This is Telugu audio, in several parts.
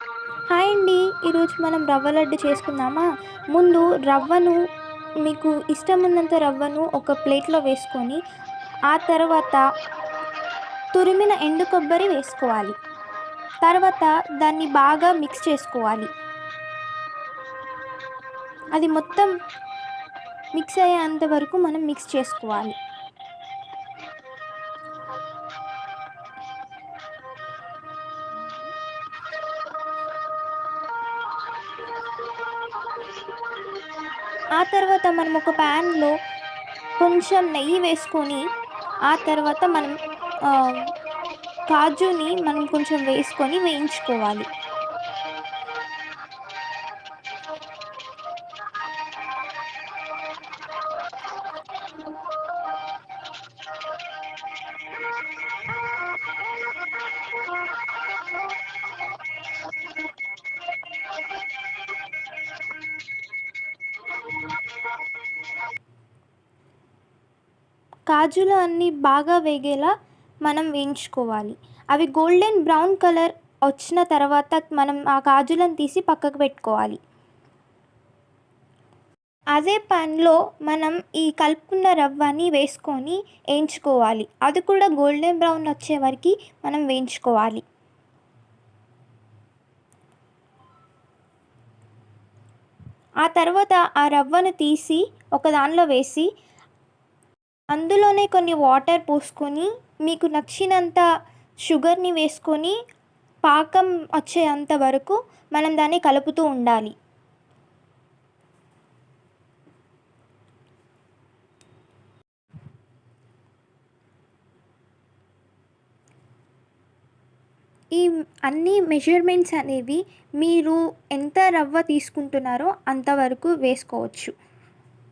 హాయ్ అండి. ఈరోజు మనం రవ్వ లడ్డు చేసుకుందామా? ముందు రవ్వను మీకు ఇష్టమున్నంత రవ్వను ఒక ప్లేట్‌లో వేసుకొని, ఆ తర్వాత తురిమిన ఎండు కొబ్బరి వేసుకోవాలి. తర్వాత దాన్ని బాగా మిక్స్ చేసుకోవాలి. అది మొత్తం మిక్స్ అయ్యేంత వరకు మనం మిక్స్ చేసుకోవాలి. ఆ తర్వాత మనం ఒక ప్యాన్‌లో కొంచెం నెయ్యి వేసుకొని, ఆ తర్వాత మనం ఆహ్, కాజుని మనం కొంచెం వేసుకొని వేయించుకోవాలి. కాజులు అన్నీ బాగా వేగేలా మనం వేయించుకోవాలి. అవి గోల్డెన్ బ్రౌన్ కలర్ వచ్చిన తర్వాత మనం ఆ కాజులను తీసి పక్కకు పెట్టుకోవాలి. అదే పాన్‌లో మనం ఈ కలుపుకున్న రవ్వని వేసుకొని వేయించుకోవాలి. అది కూడా గోల్డెన్ బ్రౌన్ వచ్చే వరకి మనం వేయించుకోవాలి. ఆ తర్వాత ఆ రవ్వను తీసి ఒక దానిలో వేసి, అందులోనే కొన్ని వాటర్ పోసుకొని, మీకు నచ్చినంత షుగర్‌ని వేసుకొని, పాకం వచ్చేంత వరకు మనం దాన్ని కలుపుతూ ఉండాలి. ఈ అన్ని మెజర్మెంట్స్ అనేవి మీరు ఎంత రవ్వ తీసుకుంటున్నారో అంతవరకు వేసుకోవచ్చు.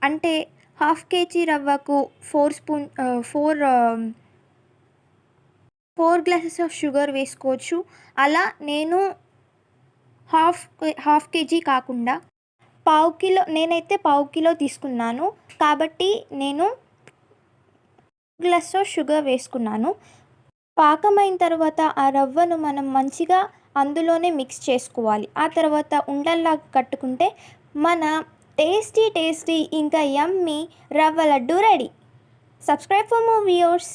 అంటే హాఫ్ కేజీ రవ్వకు 4 గ్లాసెస్ ఆఫ్ షుగర్ వేసుకోవచ్చు. అలా నేను హాఫ్ కేజీ కాకుండా పావు కిలో తీసుకున్నాను. కాబట్టి నేను గ్లాస్ ఆఫ్ షుగర్ వేసుకున్నాను. పాకమైన తర్వాత ఆ రవ్వను మనం మంచిగా అందులోనే మిక్స్ చేసుకోవాలి. ఆ తర్వాత ఉండల్లాగా కట్టుకుంటే మన టేస్టీ ఇంకా యమ్మీ రవ్వ laddu ready. Subscribe for more videos.